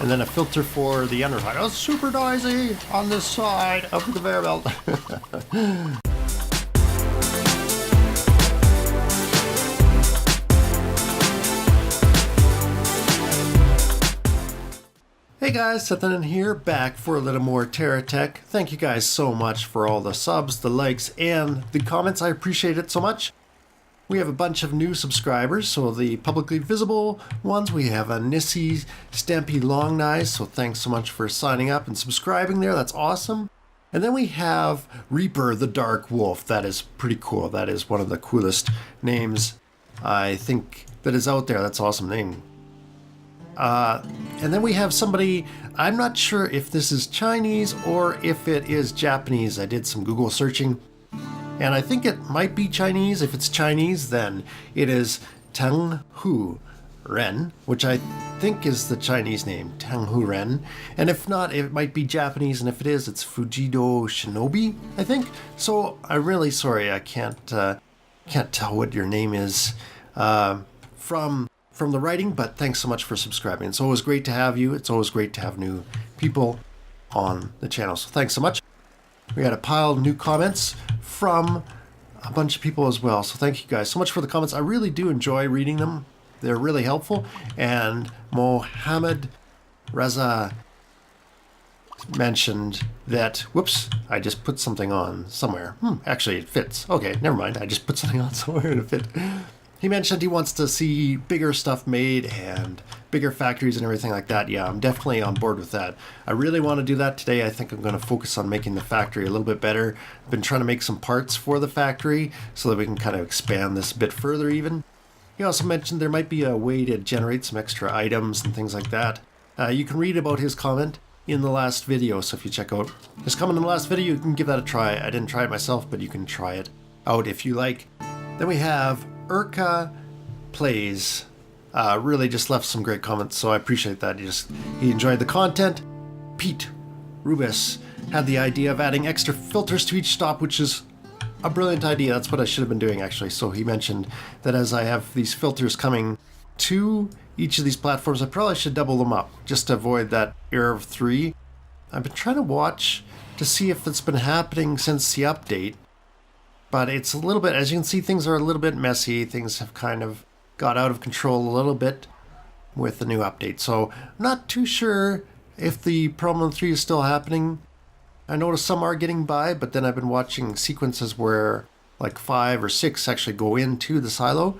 and then a filter for the underside. Oh, super noisy on this side of the conveyor belt. Hey guys, Seth here, back for a little more TerraTech. Thank you guys so much for all the subs, the likes, and the comments. I appreciate it so much. We have a bunch of new subscribers, so the publicly visible ones, we have a Nissi Stampy Long Knives, so thanks so much for signing up and subscribing there, that's awesome. And then we have Reaper the Dark Wolf, that is pretty cool, that is one of the coolest names I think that is out there, that's an awesome name. And then we have somebody, I'm not sure if this is Chinese or if it is Japanese. I did some Google searching, and I think it might be Chinese. If it's Chinese, then it is Teng Hu Ren, which I think is the Chinese name, Teng Hu Ren. And if not, it might be Japanese, and if it is, it's Fujido Shinobi, I think. So I'm really sorry, I can't tell what your name is from the writing, but thanks so much for subscribing. It's always great to have you. It's always great to have new people on the channel. So thanks so much. We had a pile of new comments from a bunch of people as well. So thank you guys so much for the comments. I really do enjoy reading them. They're really helpful. And Mohammed Reza mentioned that, whoops, I just put something on somewhere. Actually it fits. Okay, never mind. I just put something on somewhere and it fit. He mentioned he wants to see bigger stuff made and bigger factories and everything like that. Yeah, I'm definitely on board with that. I really want to do that today. I think I'm going to focus on making the factory a little bit better. I've been trying to make some parts for the factory so that we can kind of expand this a bit further even. He also mentioned there might be a way to generate some extra items and things like that. You can read about his comment in the last video, so if you check out his comment in the last video, you can give that a try. I didn't try it myself, but you can try it out if you like. Then we have Urka Plays, really just left some great comments, so I appreciate that. He enjoyed the content. Pete Rubis had the idea of adding extra filters to each stop, which is a brilliant idea. That's what I should have been doing actually. So he mentioned that as I have these filters coming to each of these platforms, I probably should double them up just to avoid that error of 3. I've been trying to watch to see if it's been happening since the update. But it's a little bit, as you can see, things are a little bit messy. Things have kind of got out of control a little bit with the new update. So I'm not too sure if the problem 3 is still happening. I noticed some are getting by, but then I've been watching sequences where like 5 or 6 actually go into the silo.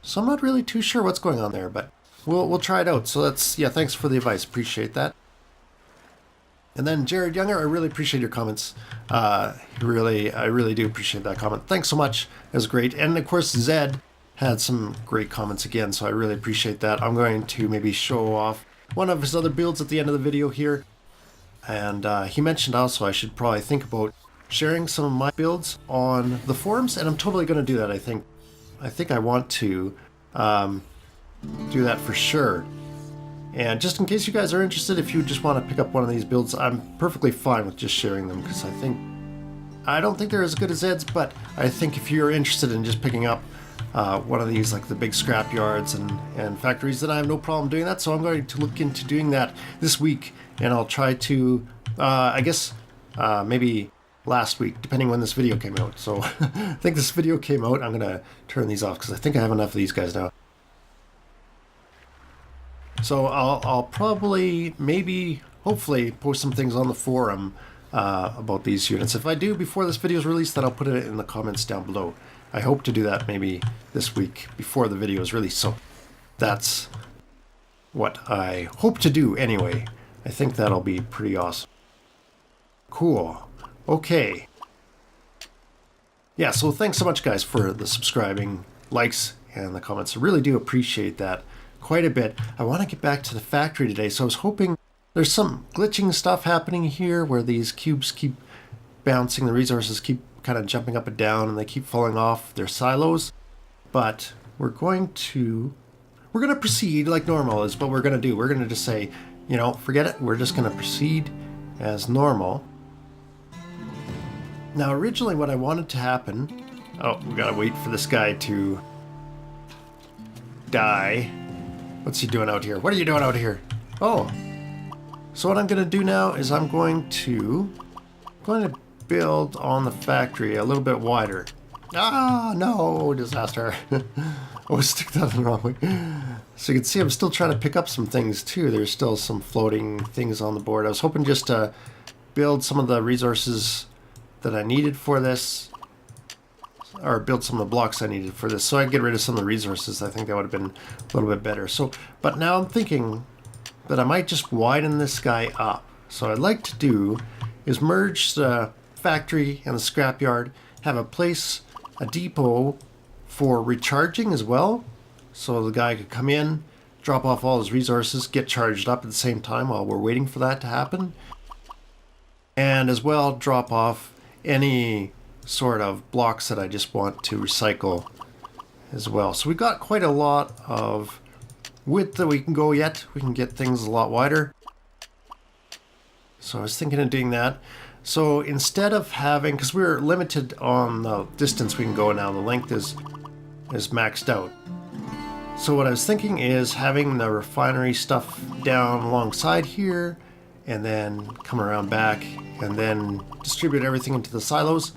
So I'm not really too sure what's going on there, but we'll try it out. So yeah, thanks for the advice. Appreciate that. And then Jared Younger, I really appreciate your comments. I really do appreciate that comment. Thanks so much. It was great. And of course, Zed had some great comments again, so I really appreciate that. I'm going to maybe show off one of his other builds at the end of the video here. And he mentioned also I should probably think about sharing some of my builds on the forums, and I'm totally going to do that, I think. I think I want to do that for sure. And just in case you guys are interested, if you just want to pick up one of these builds, I'm perfectly fine with just sharing them, because I don't think they're as good as Zed's, but I think if you're interested in just picking up one of these, like the big scrap yards and factories, then I have no problem doing that. So I'm going to look into doing that this week, and I'll try to, I guess, maybe last week, depending when this video came out. So I think this video came out. I'm going to turn these off because I think I have enough of these guys now. So I'll probably, maybe, hopefully, post some things on the forum about these units. If I do before this video is released, then I'll put it in the comments down below. I hope to do that maybe this week before the video is released. So that's what I hope to do anyway. I think that'll be pretty awesome. Cool. Okay. Yeah, so thanks so much, guys, for the subscribing, likes, and the comments. I really do appreciate that quite a bit. I want to get back to the factory today, so I was hoping there's some glitching stuff happening here where these cubes keep bouncing, the resources keep kind of jumping up and down, and they keep falling off their silos. But we're going to proceed like normal is what we're going to do. We're going to just say, you know, forget it. We're just going to proceed as normal. Now, originally what I wanted to happen... Oh, we got to wait for this guy to die. What's he doing out here? What are you doing out here? Oh, So what I'm going to do now is I'm going to build on the factory a little bit wider. Ah, no, disaster. I was sticking that the wrong way. So you can see I'm still trying to pick up some things too. There's still some floating things on the board. I was hoping just to build some of the resources that I needed for this, or build some of the blocks I needed for this, so I'd get rid of some of the resources. I think that would have been a little bit better. So, but now I'm thinking that I might just widen this guy up. So what I'd like to do is merge the factory and the scrapyard, have a place, a depot for recharging as well. So the guy could come in, drop off all his resources, get charged up at the same time while we're waiting for that to happen. And as well, drop off any sort of blocks that I just want to recycle as well. So we got quite a lot of width that we can go yet. We can get things a lot wider. So I was thinking of doing that. So instead of having, because we're limited on the distance we can go now, the length is maxed out. So what I was thinking is having the refinery stuff down alongside here, and then come around back, and then distribute everything into the silos.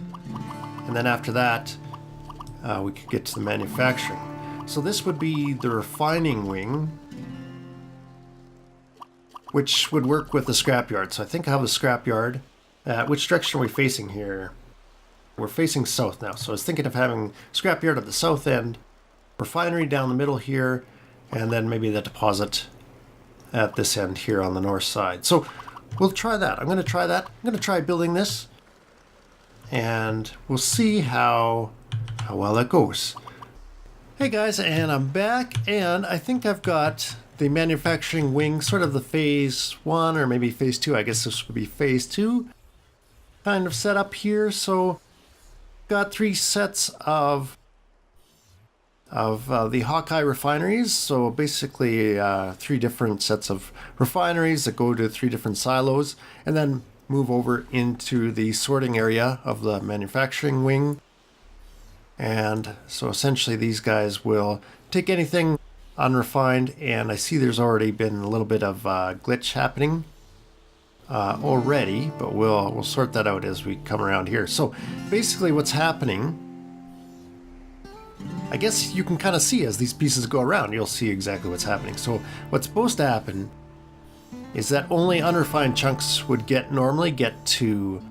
And then after that, we could get to the manufacturing. So this would be the refining wing, which would work with the scrapyard. So I think I have the scrapyard. Which direction are we facing here? We're facing south now. So I was thinking of having scrapyard at the south end, refinery down the middle here, and then maybe the deposit at this end here on the north side. So we'll try that. I'm going to try that. I'm going to try building this, and we'll see how well that goes. Hey guys, and I'm back, and I think I've got the manufacturing wing, sort of the phase 1 or maybe phase 2. I guess this would be phase 2 kind of set up here. So got 3 sets of the Hawkeye refineries. So basically 3 different sets of refineries that go to 3 different silos, and then move over into the sorting area of the manufacturing wing. And so essentially these guys will take anything unrefined, and I see there's already been a little bit of glitch happening already, but we'll sort that out as we come around here. So basically what's happening, I guess you can kind of see as these pieces go around, you'll see exactly what's happening. So what's supposed to happen is that only unrefined chunks would normally get to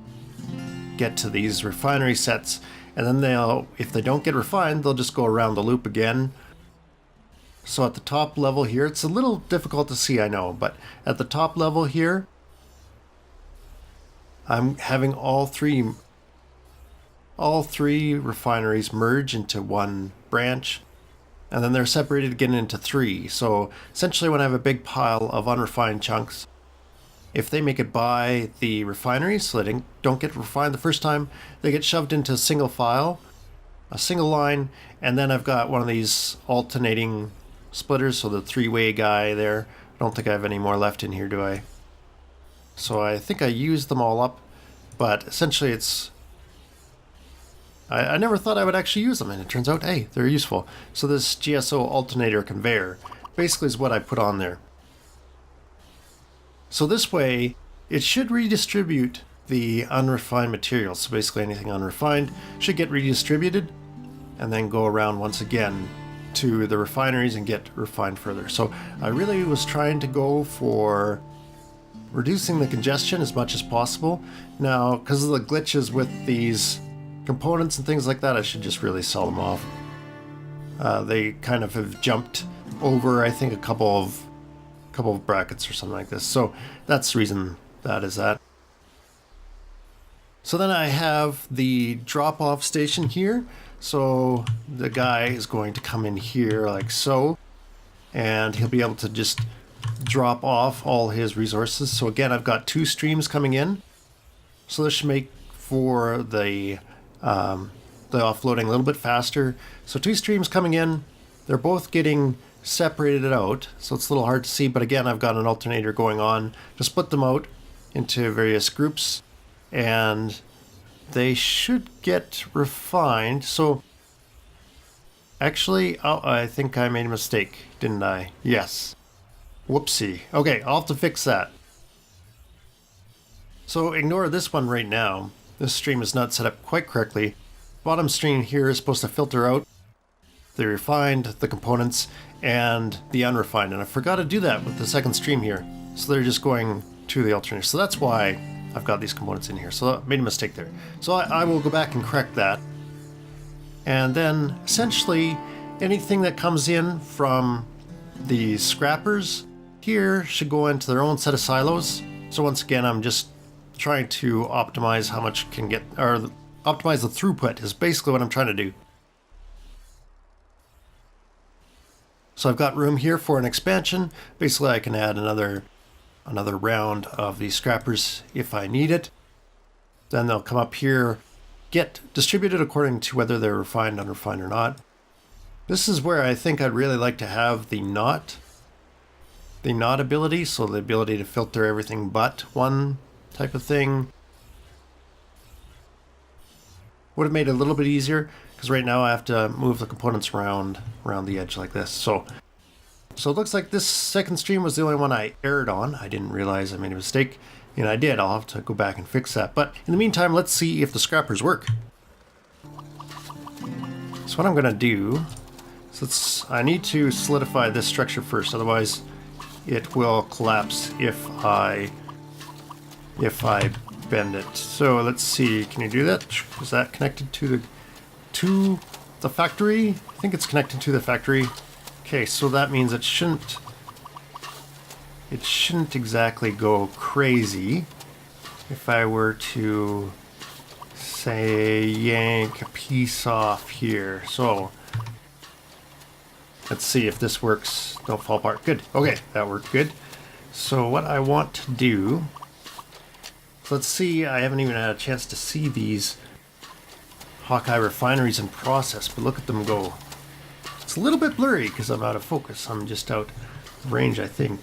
these refinery sets, and then if they don't get refined, they'll just go around the loop again. So at the top level here, it's a little difficult to see, I know, but at the top level here, I'm having all three refineries merge into one branch, and then they're separated again into 3. So essentially when I have a big pile of unrefined chunks, if they make it by the refinery, so they don't get refined the first time, they get shoved into a single file, a single line, and then I've got one of these alternating splitters, so the 3-way guy there. I don't think I have any more left in here, do I? So I think I used them all up, but essentially it's... I never thought I would actually use them, and it turns out, hey, they're useful. So this GSO alternator conveyor basically is what I put on there. So this way, it should redistribute the unrefined materials. So basically anything unrefined should get redistributed, and then go around once again to the refineries and get refined further. So I really was trying to go for reducing the congestion as much as possible. Now, because of the glitches with these components and things like that, I should just really sell them off. They kind of have jumped over, I think, a couple of brackets or something like this. So that's the reason that is that. So then I have the drop-off station here. So the guy is going to come in here like so, and he'll be able to just drop off all his resources. So again, I've got 2 streams coming in. So this should make for the offloading a little bit faster. So 2 streams coming in, they're both getting separated out, so it's a little hard to see, but again, I've got an alternator going on to split them out into various groups, and they should get refined. So actually, I think I made a mistake, didn't I? Yes. Whoopsie. Okay, I'll have to fix that. So ignore this one right now. This stream is not set up quite correctly. Bottom stream here is supposed to filter out the refined, the components, and the unrefined. And I forgot to do that with the second stream here. So they're just going to the alternator. So that's why I've got these components in here. So I made a mistake there. So I will go back and correct that. And then essentially anything that comes in from the scrappers here should go into their own set of silos. So once again, I'm just trying to optimize how much can get, or optimize the throughput is basically what I'm trying to do. So I've got room here for an expansion. Basically I can add another round of these scrappers if I need it. Then they'll come up here, get distributed according to whether they're refined, unrefined, or not. This is where I think I'd really like to have the not ability, so the ability to filter everything but one type of thing. Would have made it a little bit easier, because right now I have to move the components around the edge like this. So it looks like this second stream was the only one I erred on. I didn't realize I made a mistake, and I did. I'll have to go back and fix that. But in the meantime, let's see if the scrappers work. So what I'm going to do is I need to solidify this structure first, otherwise it will collapse if I bend it. So let's see, can you do that? Is that connected to the factory? I think it's connected to the factory. Okay, so that means it shouldn't exactly go crazy if I were to say yank a piece off here. So let's see if this works. Don't fall apart. Good. Okay, that worked good. So what I want to do, let's see, I haven't even had a chance to see these Hawkeye refineries in process, but look at them go. It's a little bit blurry because I'm out of focus. I'm just out of range, I think.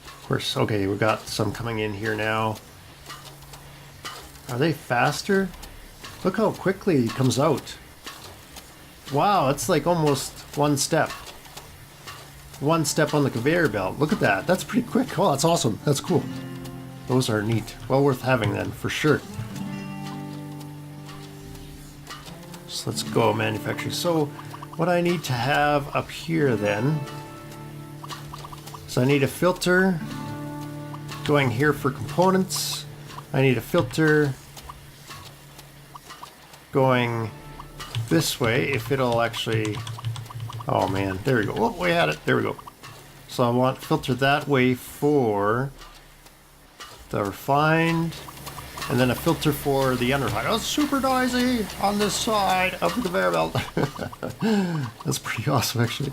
Of course, okay, we've got some coming in here now. Are they faster? Look how quickly he comes out. Wow, it's like almost one step. One step on the conveyor belt. Look at that. That's pretty quick. Oh, that's awesome. That's cool. Those are neat. Well worth having then, for sure. So let's go manufacturing. So what I need to have up here then, so I need a filter going here for components. I need a filter going this way if it'll actually, oh man, there we go. Oh, we had it. There we go. So I want filter that way for the refined, and then a filter for the unrefined. Oh, super noisy on this side of the conveyor belt. That's pretty awesome, actually.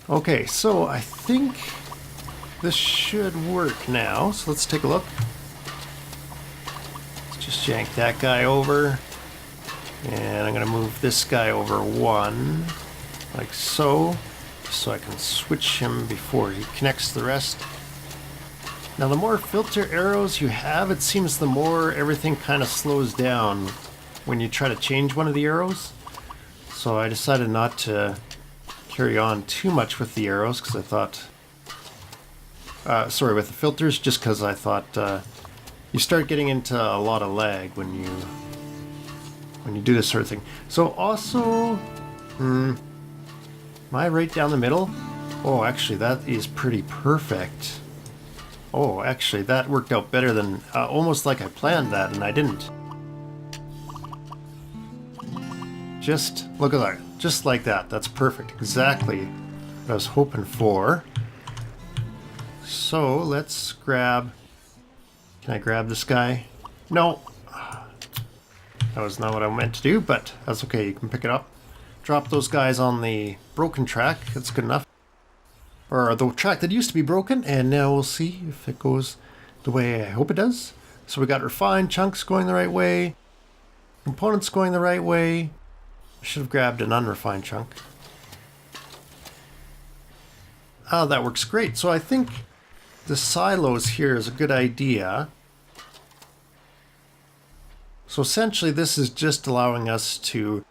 Okay, so I think this should work now. So let's take a look. Let's just yank that guy over. And I'm going to move this guy over one, like so I can switch him before he connects the rest. Now the more filter arrows you have, it seems the more everything kind of slows down when you try to change one of the arrows. So I decided not to carry on too much with the arrows because I thought, with the filters, just because I thought you start getting into a lot of lag when you do this sort of thing. So also, am I right down the middle? Oh, actually that is pretty perfect. Oh, actually, that worked out better than, almost like I planned that, and I didn't. Just, look at that. Just like that. That's perfect. Exactly what I was hoping for. So, let's grab... Can I grab this guy? No. That was not what I meant to do, but that's okay. You can pick it up. Drop those guys on the broken track. That's good enough. Or the track that used to be broken, and now we'll see if it goes the way I hope it does. So we got refined chunks going the right way, components going the right way. I should have grabbed an unrefined chunk. Oh, that works great. So I think the silos here is a good idea. So essentially this is just allowing us to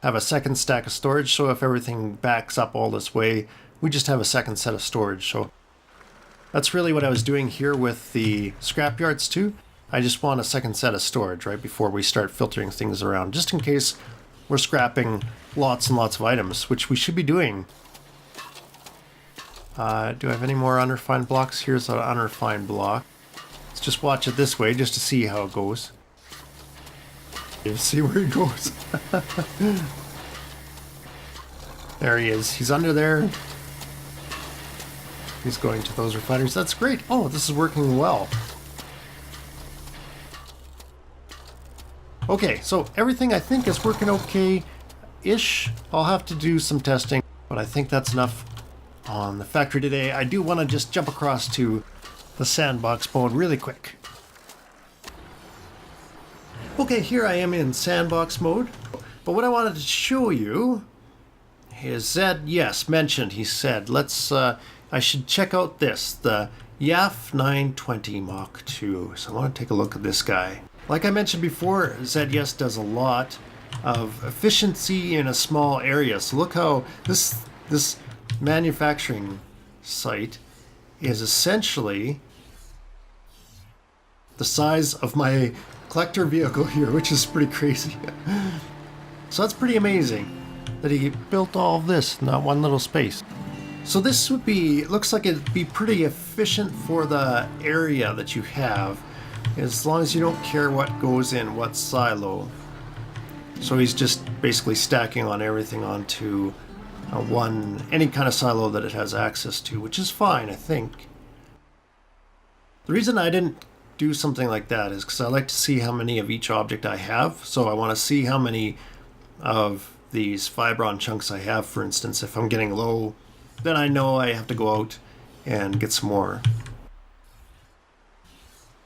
have a second stack of storage, so if everything backs up all this way, we just have a second set of storage. So That's really what I was doing here with the scrapyards too. I just want a second set of storage right before we start filtering things around, just in case we're scrapping lots and lots of items, which we should be doing. Do I have any more unrefined blocks? Here's an unrefined block. Let's just watch it this way just to see how it goes. You see where he goes. There he is. He's under there. He's going to those refineries. That's great. Oh, this is working well. Okay, so everything I think is working okay-ish. I'll have to do some testing, but I think that's enough on the factory today. I do want to just jump across to the sandbox mode really quick. Okay, here I am in sandbox mode, but what I wanted to show you is Zed, yes, mentioned, he said, I should check out this, the YAF 920 Mach 2. So I want to take a look at this guy. Like I mentioned before, ZYES does a lot of efficiency in a small area. So look how this manufacturing site is essentially the size of my collector vehicle here, which is pretty crazy. So that's pretty amazing that he built all of this in that one little space. So this would be, it looks like it'd be pretty efficient for the area that you have, as long as you don't care what goes in what silo. So he's just basically stacking on everything onto any kind of silo that it has access to, which is fine, I think. The reason I didn't do something like that is because I like to see how many of each object I have. So I want to see how many of these fibron chunks I have, for instance. If I'm getting low, then I know I have to go out and get some more.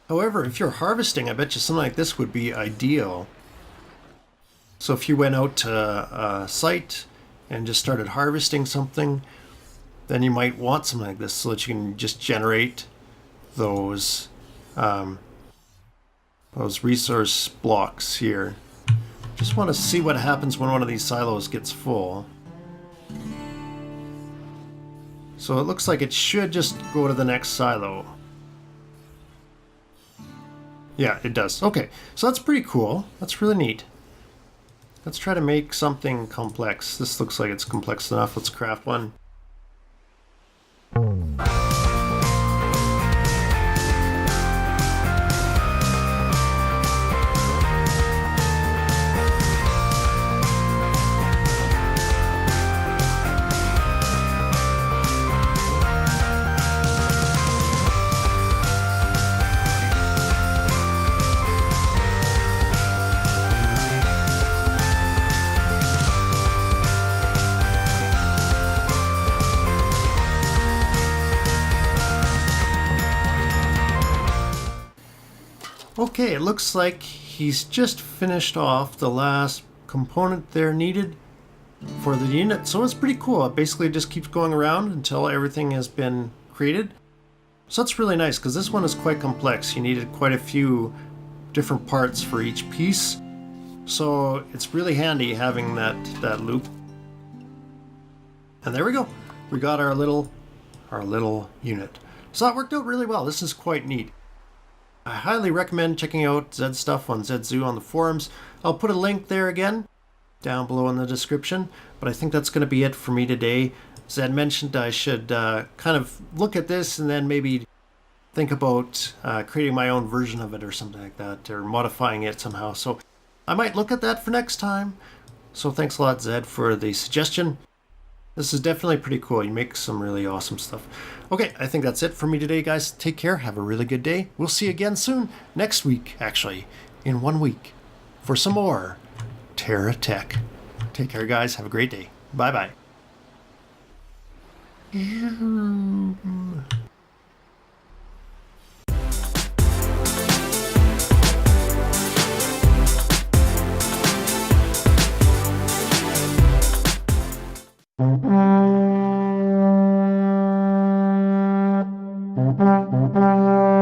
However, if you're harvesting, I bet you something like this would be ideal. So if you went out to a site and just started harvesting something, then you might want something like this so that you can just generate those resource blocks here. Just want to see what happens when one of these silos gets full. So it looks like it should just go to the next silo. Yeah, it does. Okay, so that's pretty cool. That's really neat. Let's try to make something complex. This looks like it's complex enough. Let's craft one. Okay, it looks like he's just finished off the last component there needed for the unit, so it's pretty cool. It basically just keeps going around until everything has been created. So that's really nice because this one is quite complex. You needed quite a few different parts for each piece, so it's really handy having that loop. And there we go. We got our little unit. So that worked out really well. This is quite neat. I highly recommend checking out Zed stuff on ZedZoo on the forums. I'll put a link there again down below in the description, but I think that's going to be it for me today. Zed mentioned I should kind of look at this and then maybe think about creating my own version of it or something like that, or modifying it somehow. So I might look at that for next time. So thanks a lot, Zed, for the suggestion. This is definitely pretty cool. You make some really awesome stuff. Okay, I think that's it for me today, guys. Take care. Have a really good day. We'll see you again soon. Next week, actually, in 1 week, for some more TerraTech. Take care, guys. Have a great day. Bye-bye. Thank you.